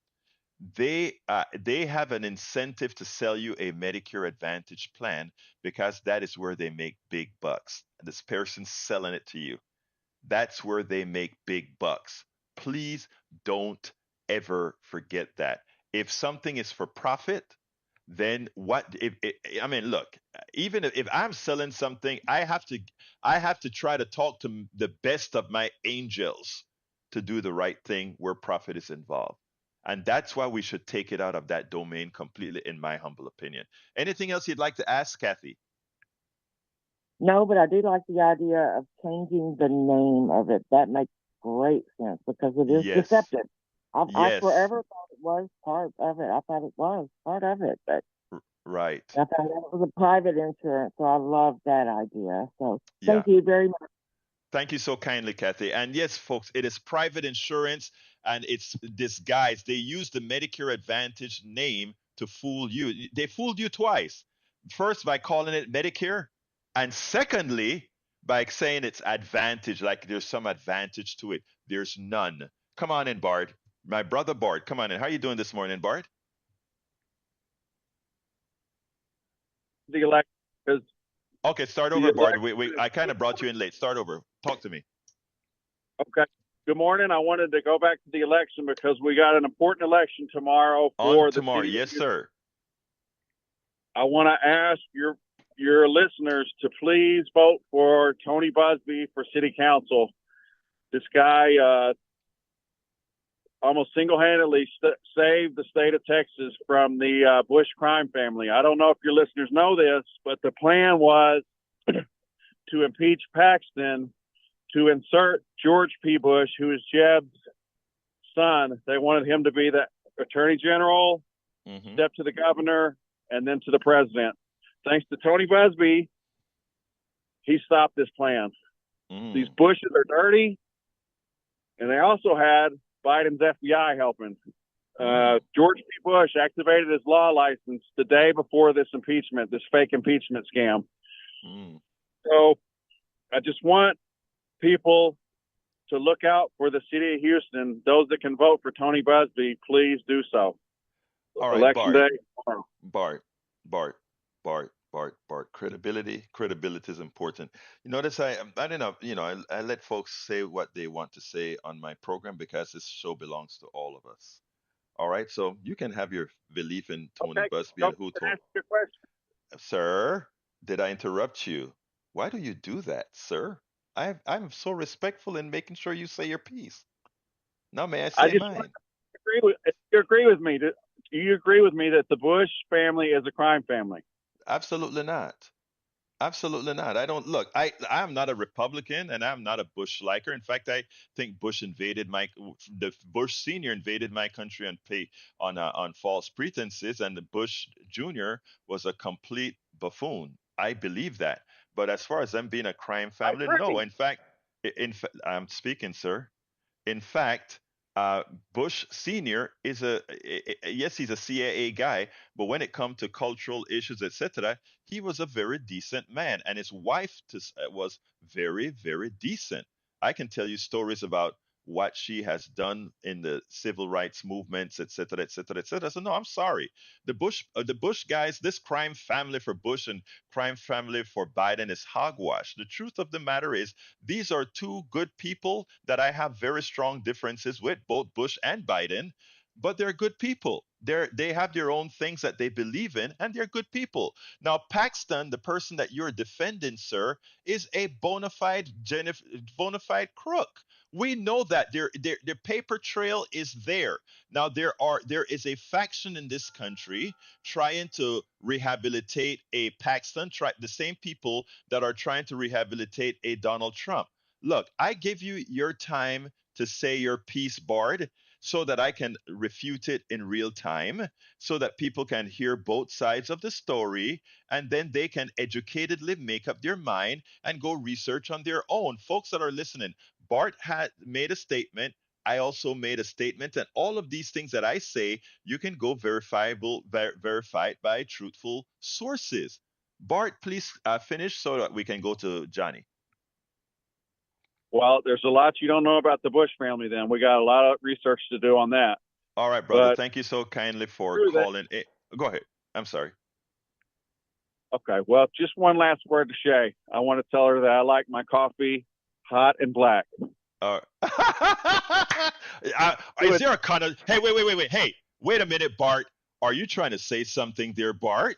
Speaker 1: They have an incentive to sell you a Medicare Advantage plan because that is where they make big bucks. This person's selling it to you. That's where they make big bucks. Please don't ever forget that. If something is for profit, then what I mean, look, even if I'm selling something, I have to try to talk to the best of my angels to do the right thing where profit is involved. And that's why we should take it out of that domain completely, in my humble opinion. Anything else you'd like to ask, Kathy?
Speaker 3: No, but I do like the idea of changing the name of it. That makes great sense because it is
Speaker 1: Yes.
Speaker 3: deceptive. I
Speaker 1: Yes.
Speaker 3: forever thought it was part of it. I thought it was part of it, but
Speaker 1: Right.
Speaker 3: I thought it was a private insurance. So I love that idea. So
Speaker 1: Yeah.
Speaker 3: thank you very much.
Speaker 1: Thank you so kindly, Kathy. And yes, folks, it is private insurance and it's disguised. They use the Medicare Advantage name to fool you. They fooled you twice. First, by calling it Medicare, and secondly, by saying it's Advantage, like there's some advantage to it. There's none. Come on in, Bard. My brother Bard, come on in. How are you doing this morning, Bard?
Speaker 4: The election because
Speaker 1: Okay, start
Speaker 4: the
Speaker 1: over, Bard.
Speaker 4: election
Speaker 1: I kind
Speaker 4: is
Speaker 1: of brought you in late. Start over. Talk to me.
Speaker 4: okay. Good morning. I wanted to go back to the election because we got an important election tomorrow
Speaker 1: On
Speaker 4: for the
Speaker 1: tomorrow.
Speaker 4: city of
Speaker 1: Yes,
Speaker 4: Houston.
Speaker 1: sir.
Speaker 4: I want to ask your listeners to please vote for Tony Busby for city council. This guy almost single-handedly saved the state of Texas from the Bush crime family. I don't know if your listeners know this, but the plan was to impeach Paxton to insert George P. Bush, who is Jeb's son. They wanted him to be the attorney general,
Speaker 1: Hmm.
Speaker 4: step to the governor, and then to the president. Thanks to Tony Busby, he stopped this plan. These
Speaker 1: Mm.
Speaker 4: Bushes are dirty, and they also had Biden's FBI helping.
Speaker 1: Mm.
Speaker 4: George P. Bush activated his law license the day before this impeachment, this fake impeachment scam.
Speaker 1: Mm.
Speaker 4: So I just want people to look out for the city of Houston. Those that can vote for Tony Busby, please do so.
Speaker 1: All right,
Speaker 4: Election
Speaker 1: Bart.
Speaker 4: day tomorrow.
Speaker 1: Bart. Bart. Bart. Bart. Credibility. Credibility is important. You notice I don't know. I let folks say what they want to say on my program because this show belongs to all of us. All right, so you can have your belief in Tony
Speaker 4: Okay,
Speaker 1: Busby
Speaker 4: go
Speaker 1: and who
Speaker 4: and
Speaker 1: Tony.
Speaker 4: ask your question.
Speaker 1: Sir, did I interrupt you? Why do you do that, sir? I'm so respectful in making sure you say your piece. Now may I
Speaker 4: I
Speaker 1: say
Speaker 4: just want
Speaker 1: mine?
Speaker 4: to agree with if you agree with me. Do you agree with me that the Bush family is a crime family?
Speaker 1: Absolutely not. Absolutely not. I don't look. I'm not a Republican and I'm not a Bush liker. In fact, I think the Bush senior invaded my country and pay on false pretenses, and the Bush junior was a complete buffoon. I believe that. But as far as them being a crime
Speaker 4: I
Speaker 1: family, no.
Speaker 4: agree.
Speaker 1: In fact, I'm speaking, sir. In fact, uh, Bush Senior is yes, he's a CIA guy, but when it comes to cultural issues, etc., he was a very decent man, and his wife was very, very decent. I can tell you stories about what she has done in the civil rights movements, etc., etc., etc. So no, I'm sorry, the Bush guys, this crime family for Bush and crime family for Biden is hogwash. The truth of the matter is these are two good people that I have very strong differences with, both Bush and Biden, but they're good people. They have their own things that they believe in, and they're good people. Now, Paxton, the person that you're defending, sir, is a bona fide crook. We know that their paper trail is there. Now there is a faction in this country trying to rehabilitate a Paxton, the same people that are trying to rehabilitate a Donald Trump. Look, I give you your time to say your piece, Bard, so that I can refute it in real time, so that people can hear both sides of the story, and then they can educatedly make up their mind and go research on their own. Folks that are listening, Bart had made a statement. I also made a statement, and all of these things that I say, you can go verify it by truthful sources. Bart, please finish so that we can go to Johnny.
Speaker 4: Well, there's a lot you don't know about the Bush family. Then we got a lot of research to do on that.
Speaker 1: All right, brother.
Speaker 4: But
Speaker 1: Thank you so kindly for
Speaker 4: through that,
Speaker 1: calling in. Go ahead. I'm sorry.
Speaker 4: okay. Well, just one last word to Shay. I want to tell her that I like my coffee hot and black.
Speaker 1: Uh,
Speaker 4: Do
Speaker 1: is
Speaker 4: it.
Speaker 1: there a kind of? Hey, wait. Hey, wait a minute, Bart. Are you trying to say something there, Bart?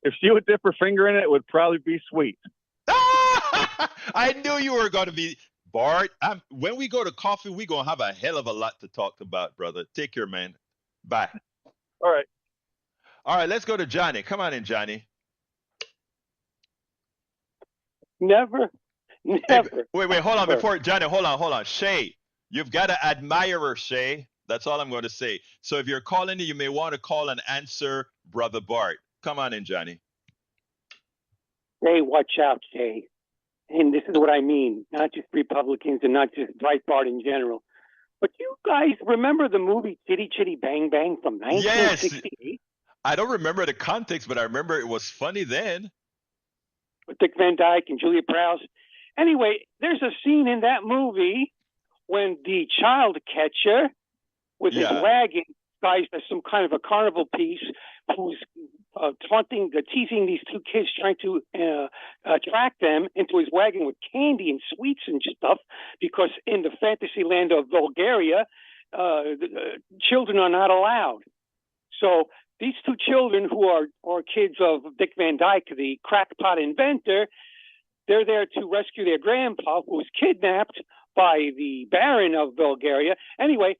Speaker 4: If she would dip her finger in it, it would probably be sweet.
Speaker 1: I knew you were going to be Bart. When we go to coffee, we're going to have a hell of a lot to talk about, brother. Take care, man. Bye.
Speaker 4: All right.
Speaker 1: All right, let's go to Johnny. Come on in, Johnny.
Speaker 5: Never,
Speaker 1: Hey,
Speaker 5: never,
Speaker 1: wait, hold on.
Speaker 5: ever.
Speaker 1: Before Johnny, hold on. Shay, you've got to admire her, Shay. That's all I'm going to say. So if you're calling, you may want to call and answer Brother Bart. Come on in, Johnny.
Speaker 5: Hey, watch out, Jay. And this is what I mean, not just Republicans and not just Breitbart in general. But you guys remember the movie Chitty Chitty Bang Bang from
Speaker 1: Yes,
Speaker 5: 1968
Speaker 1: I don't remember the context, but I remember it was funny then.
Speaker 5: with Dick Van Dyke and Julia Prowse? Anyway, there's a scene in that movie when the child catcher with his
Speaker 1: Yeah.
Speaker 5: wagon guys as some kind of a carnival piece who's teasing these two kids, trying to attract them into his wagon with candy and sweets and stuff, because in the fantasy land of Bulgaria, children are not allowed. So these two children, who are kids of Dick Van Dyke, the crackpot inventor, they're there to rescue their grandpa, who was kidnapped by the Baron of Bulgaria. Anyway,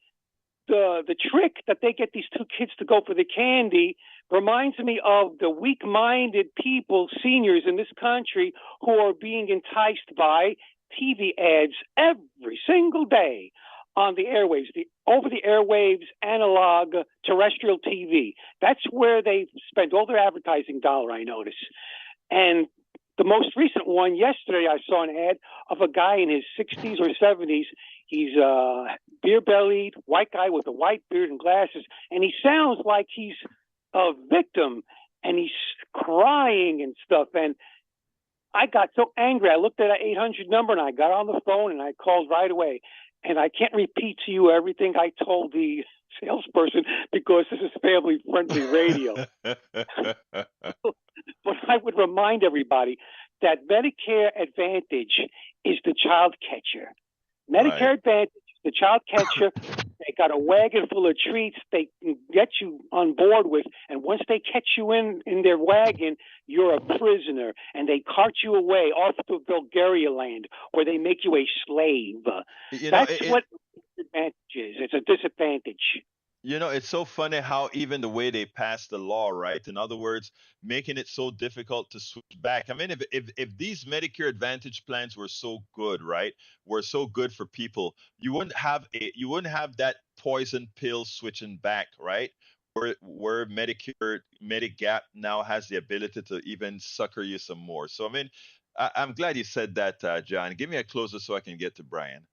Speaker 5: the trick that they get these two kids to go for the candy reminds me of the weak-minded people, seniors in this country, who are being enticed by TV ads every single day on the airwaves, the over-the-airwaves analog terrestrial TV. That's where they spend all their advertising dollar, I notice. And the most recent one, yesterday, I saw an ad of a guy in his 60s or 70s. He's beer-bellied, white guy with a white beard and glasses, and he sounds like he's a victim, and he's crying and stuff. And I got so angry. I looked at that 800 number, and I got on the phone, and I called right away. And I can't repeat to you everything I told the salesperson because this is family-friendly radio. But I would remind everybody that Medicare Advantage is the child catcher. Medicare
Speaker 1: Right.
Speaker 5: Advantage is the child catcher. They got a wagon full of treats they can get you on board with, and once they catch you in their wagon, you're a prisoner, and they cart you away off to Bulgaria land, where they make you a slave.
Speaker 1: You know,
Speaker 5: That's what advantage is. It's a disadvantage.
Speaker 1: it's so funny how even the way they passed the law, right? In other words, making it so difficult to switch back. I mean, if these Medicare Advantage plans were so good, right? Were so good for people, you wouldn't have that poison pill switching back, right? Where Medicare Medigap now has the ability to even sucker you some more. So I mean, I'm glad you said that, John. Give me a closer so I can get to Brian.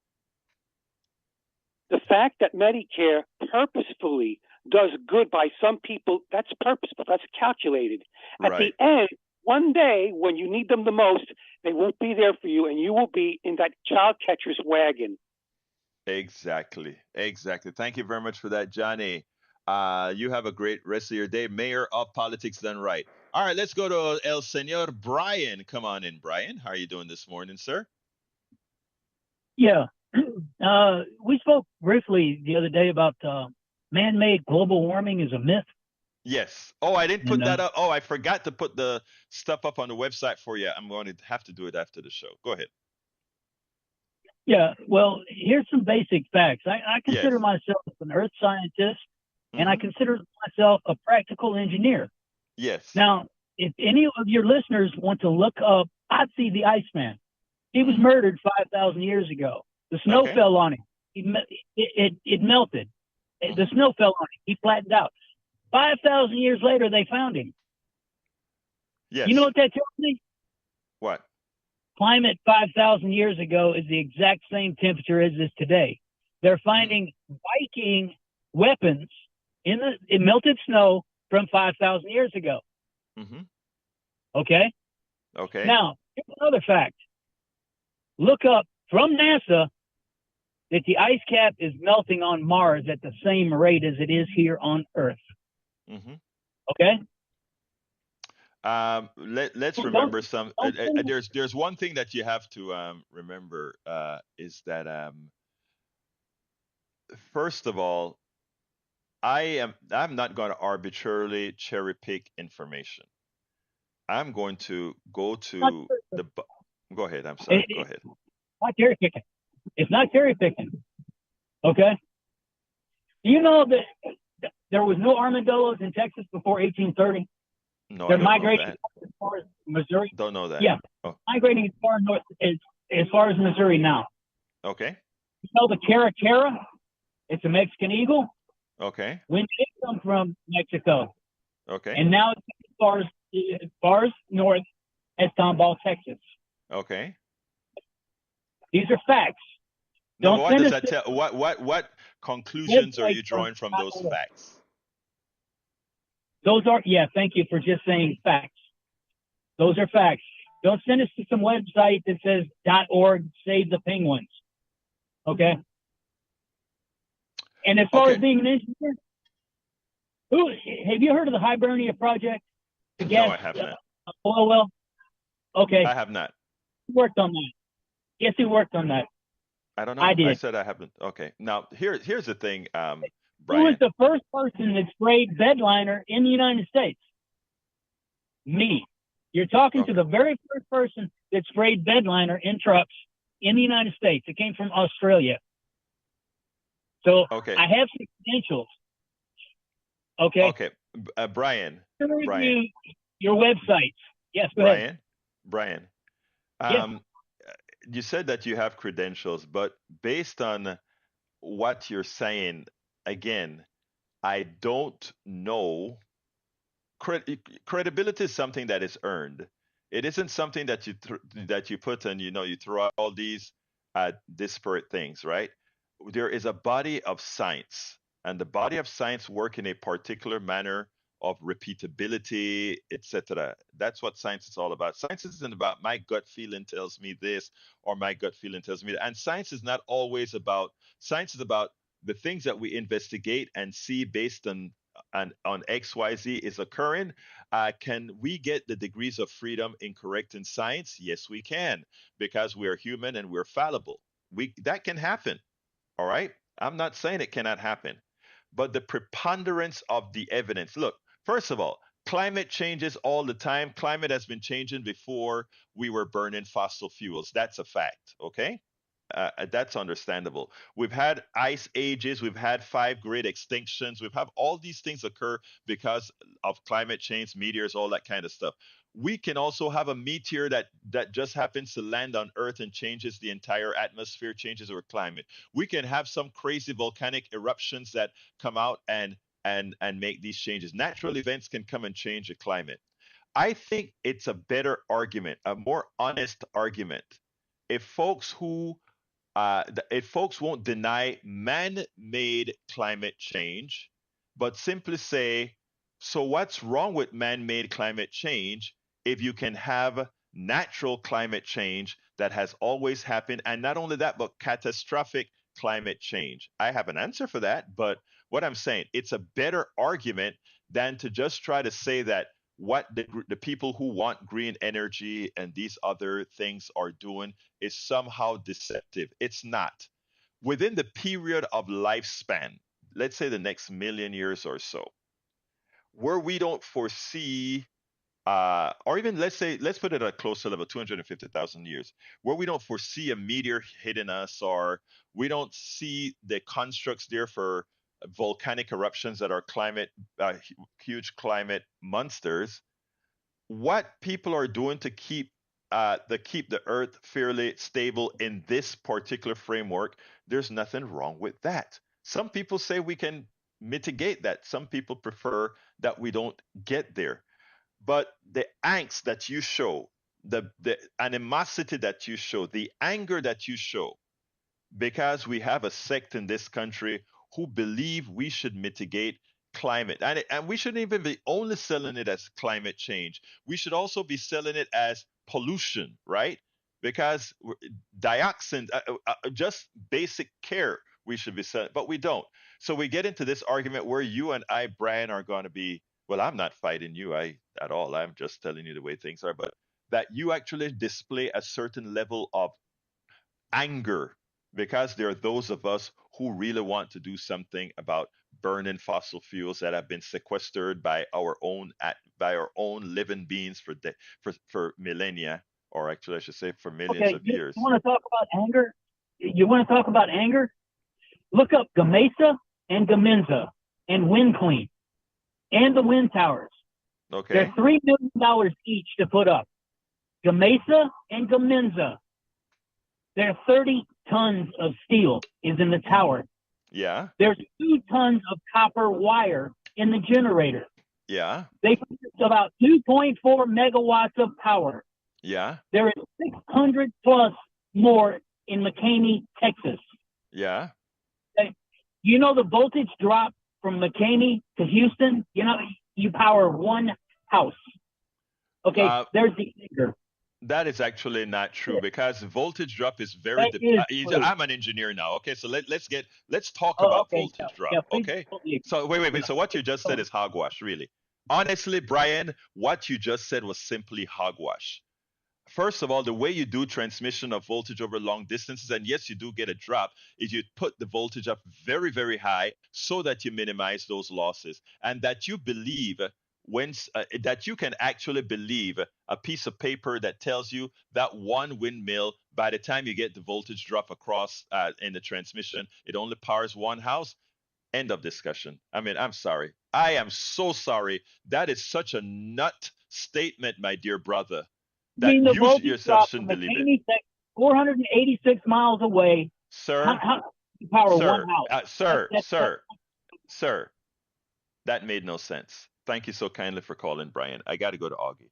Speaker 5: The fact that Medicare purposefully does good by some people, that's purposeful, that's calculated. At the end, one day when you need them the most, they won't be there for you, and you will be in that child catcher's wagon.
Speaker 1: Exactly. Exactly. Thank you very much for that, Johnny. You have a great rest of your day. Mayor of Politics Done Right. All right, let's go to El Senor Brian. Come on in, Brian. How are you doing this morning, sir?
Speaker 6: Yeah. We spoke briefly the other day about man-made global warming is a myth.
Speaker 1: Yes. Oh, I didn't put that up. Oh, I forgot to put the stuff up on the website for you. I'm going to have to do it after the show. Go ahead.
Speaker 6: Yeah. Well, here's some basic facts. I consider
Speaker 1: Yes.
Speaker 6: myself an earth scientist, and I consider myself a practical engineer.
Speaker 1: Yes.
Speaker 6: Now, if any of your listeners want to look up Otzi the Iceman, he was murdered 5,000 years ago. The snow fell on him. It melted. The snow fell on him. He flattened out. 5,000 years later, they found him.
Speaker 1: Yes.
Speaker 6: You know what that tells me?
Speaker 1: What?
Speaker 6: Climate 5,000 years ago is the exact same temperature as is today. They're finding Viking weapons in melted snow from 5,000 years ago. Okay?
Speaker 1: Okay.
Speaker 6: Now, here's another fact. Look up from NASA that the ice cap is melting on Mars at the same rate as it is here on Earth. Okay?
Speaker 1: Let's remember some. There's one thing that you have to remember is that first of all, I'm not going to arbitrarily cherry pick information. I'm going to go to the. Go ahead. I'm sorry. Go ahead.
Speaker 6: Not cherry picking. It's not cherry picking. Okay. Do you know that there was no armadillos in Texas before 1830?
Speaker 1: No,
Speaker 6: they're
Speaker 1: I don't
Speaker 6: migrating
Speaker 1: know that.
Speaker 6: as far as Missouri.
Speaker 1: Don't know that.
Speaker 6: Yeah, migrating as far north as far as Missouri now.
Speaker 1: Okay.
Speaker 6: You know the caracara? It's a Mexican eagle.
Speaker 1: Okay.
Speaker 6: When did it come from Mexico?
Speaker 1: Okay.
Speaker 6: And now it's as far as north as Tomball, Texas.
Speaker 1: Okay.
Speaker 6: These are facts.
Speaker 1: No, what does that tell? What conclusions are you drawing from those facts?
Speaker 6: Those are, thank you for just saying facts. Those are facts. Don't send us to some website that says .org, save the penguins. Okay? And as far as being an engineer, have you heard of the Hibernia Project?
Speaker 1: No, I have not.
Speaker 6: Oil well? Okay.
Speaker 1: I have not.
Speaker 6: Who worked on that? Yes, who worked on that?
Speaker 1: I don't know.
Speaker 6: I did.
Speaker 1: I said I haven't. Okay. Now, here's the thing, Brian.
Speaker 6: Who was the first person that sprayed bed liner in the United States? Me. You're talking to the very first person that sprayed bed liner in trucks in the United States. It came from Australia. So I have some credentials. Okay.
Speaker 1: Okay. Brian.
Speaker 6: Your websites. Yes, go ahead.
Speaker 1: Brian. You said that you have credentials, but based on what you're saying, again, I don't know. Credibility is something that is earned. It isn't something that you put and you throw out all these disparate things, right? There is a body of science, and the body of science work in a particular manner of repeatability, etc. That's what science is all about. Science isn't about my gut feeling tells me this or my gut feeling tells me that. And science is not always about. Science is about the things that we investigate and see based on XYZ is occurring. Can we get the degrees of freedom in correcting science? Yes, we can, because we are human and we're fallible. That can happen. All right. I'm not saying it cannot happen, but the preponderance of the evidence. Look, first of all, climate changes all the time. Climate has been changing before we were burning fossil fuels. That's a fact. Okay. That's understandable. We've had ice ages, we've had 5 great extinctions, we've had all these things occur because of climate change, meteors, all that kind of stuff. We can also have a meteor that just happens to land on Earth and changes the entire atmosphere, changes our climate. We can have some crazy volcanic eruptions that come out and make these changes. Natural events can come and change the climate. I think it's a better argument, a more honest argument, if folks who folks won't deny man-made climate change, but simply say, so what's wrong with man-made climate change if you can have natural climate change that has always happened, and not only that, but catastrophic climate change? I have an answer for that, but what I'm saying, it's a better argument than to just try to say that what the people who want green energy and these other things are doing is somehow deceptive. It's not. Within the period of lifespan, let's say the next million years or so, where we don't foresee, or even let's put it at a closer level, 250,000 years, where we don't foresee a meteor hitting us, or we don't see the constructs there for volcanic eruptions that are huge climate monsters. What people are doing to keep the earth fairly stable in this particular framework, there's nothing wrong with that. Some people say we can mitigate that. Some people prefer that we don't get there. But the angst that you show, the animosity that you show, the anger that you show, because we have a sect in this country who believe we should mitigate climate. And we shouldn't even be only selling it as climate change. We should also be selling it as pollution, right? Because dioxin, just basic care, we should be selling, but we don't. So we get into this argument where you and I, Brian, are going to be, well, I'm not fighting you at all. I'm just telling you the way things are, but that you actually display a certain level of anger because there are those of us who really want to do something about burning fossil fuels that have been sequestered by our own living beings for millennia, or actually I should say for millions
Speaker 6: Okay,
Speaker 1: of
Speaker 6: you
Speaker 1: years.
Speaker 6: want to talk about anger? You want to talk about anger? Look up Gamesa and Gamenza and Wind Queen and the wind towers.
Speaker 1: Okay.
Speaker 6: They're $3 million each to put up. Gamesa and Gamenza. There's 30 tons of steel is in the tower.
Speaker 1: Yeah.
Speaker 6: There's 2 tons of copper wire in the generator.
Speaker 1: Yeah.
Speaker 6: They produce about 2.4 megawatts of power.
Speaker 1: Yeah.
Speaker 6: There is 600 plus more in McCamey, Texas.
Speaker 1: Yeah.
Speaker 6: Okay. You know the voltage drop from McCamey to Houston? You know, you power one house. Okay, there's the anger.
Speaker 1: That is actually not true because voltage drop is very. I'm an engineer now. Okay, so let's talk about voltage drop. Okay, so wait. So what you just said is hogwash, really. Honestly, Brian, what you just said was simply hogwash. First of all, the way you do transmission of voltage over long distances, and yes, you do get a drop, is you put the voltage up very, very high so that you minimize those losses, and that you believe that you can actually believe a piece of paper that tells you that one windmill, by the time you get the voltage drop across in the transmission, it only powers one house. End of discussion. I mean, I'm sorry. I am so sorry. That is such a nut statement, my dear brother, that you yourself shouldn't believe it.
Speaker 6: 486 miles away.
Speaker 1: Sir,
Speaker 6: power one house.
Speaker 1: Sir, that made no sense. Thank you so kindly for calling, Brian. I got to go to Augie.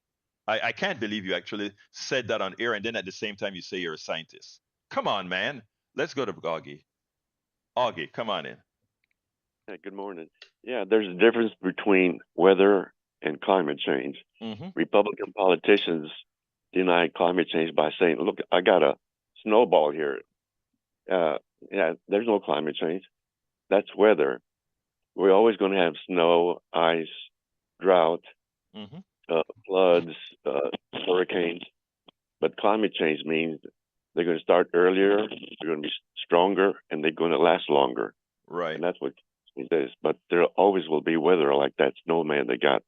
Speaker 1: I can't believe you actually said that on air, and then at the same time you say you're a scientist. Come on, man. Let's go to Augie. Augie, come on in.
Speaker 7: Hey, good morning. Yeah, there's a difference between weather and climate change.
Speaker 1: Mm-hmm.
Speaker 7: Republican politicians deny climate change by saying, look, I got a snowball here. Yeah, there's no climate change. That's weather. We're always going to have snow, ice, drought, floods, hurricanes. But climate change means they're going to start earlier, they're going to be stronger, and they're going to last longer.
Speaker 1: Right.
Speaker 7: And that's what it is. But there always will be weather like that snowman that got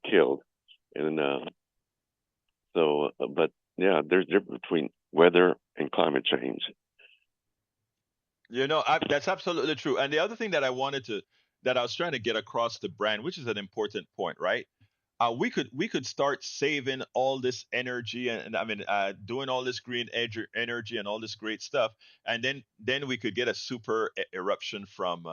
Speaker 7: killed. And but yeah, there's a difference between weather and climate change.
Speaker 1: You know, that's absolutely true. And the other thing that I was trying to get across to Brian, which is an important point, right? We could start saving all this energy and I mean doing all this green energy and all this great stuff, and then we could get a super eruption from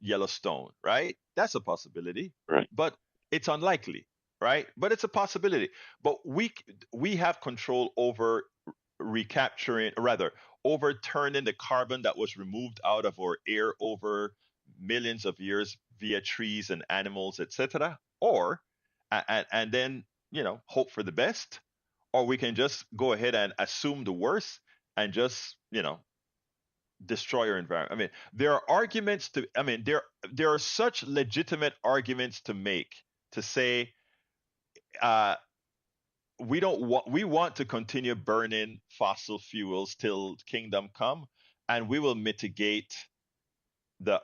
Speaker 1: Yellowstone, right? That's a possibility,
Speaker 7: right?
Speaker 1: But it's unlikely, right? But it's a possibility. But we have control over recapturing, rather, overturning the carbon that was removed out of our air over millions of years via trees and animals, etc. Or, and then, hope for the best, or we can just go ahead and assume the worst and just, destroy our environment. I mean, there are arguments to, I mean, there are such legitimate arguments to make to say, uh, we want to continue burning fossil fuels till kingdom come, and we will mitigate the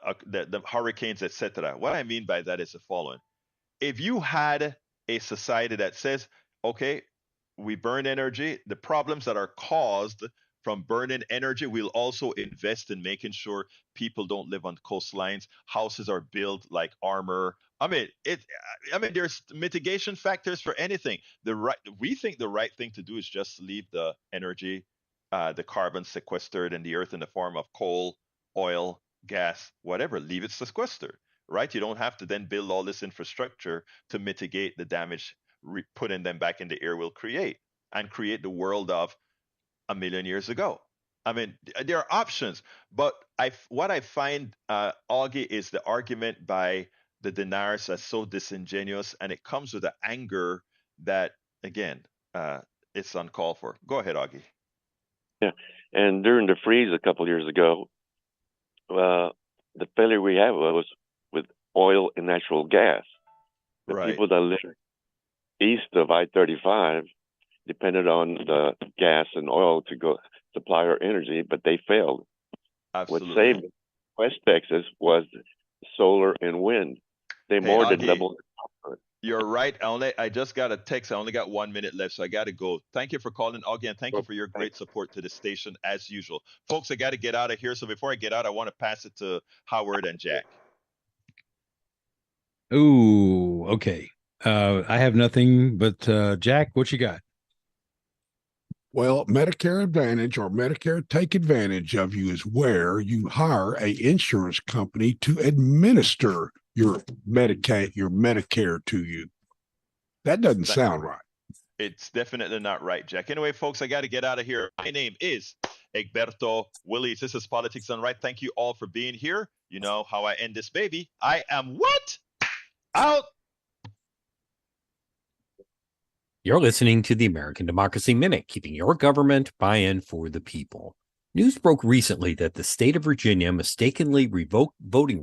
Speaker 1: hurricanes, etc. What I mean by that is the following: if you had a society that says, okay, we burn energy, the problems that are caused from burning energy, we'll also invest in making sure people don't live on coastlines, houses are built like armor. I mean, there's mitigation factors for anything. We think the right thing to do is just leave the energy, the carbon sequestered in the earth in the form of coal, oil, gas, whatever. Leave it sequestered, right? You don't have to then build all this infrastructure to mitigate the damage putting them back in the air will create, and create the world of a million years ago. I mean, there are options, but what I find, Augie, is the argument by the deniers as so disingenuous, and it comes with an anger that, again, it's uncalled for. Go ahead, Augie.
Speaker 7: Yeah, and during the freeze a couple of years ago, the failure we had was with oil and natural gas. The
Speaker 1: Right.
Speaker 7: people that live east of I-35 depended on the gas and oil to go supply our energy, but they failed.
Speaker 1: Absolutely.
Speaker 7: What saved West Texas was solar and wind. They more than
Speaker 1: Augie,
Speaker 7: doubled.
Speaker 1: You're right. I just got a text. I only got 1 minute left, so I got to go. Thank you for calling, Augie, and thank you for your great support to the station as usual. Folks, I got to get out of here. So before I get out, I want to pass it to Howard and Jack.
Speaker 8: Ooh, okay. I have nothing but Jack, what you got?
Speaker 9: Well, Medicare Advantage or Medicare Take Advantage of you is where you hire a insurance company to administer your Medicare to you. That doesn't sound right.
Speaker 1: It's definitely not right, Jack. Anyway, folks, I got to get out of here. My name is Egberto Willies. This is Politics Done Right. Thank you all for being here. You know how I end this baby. I am what? Out.
Speaker 10: You're listening to the American Democracy Minute, keeping your government buy-in for the people. News broke recently that the state of Virginia mistakenly revoked voting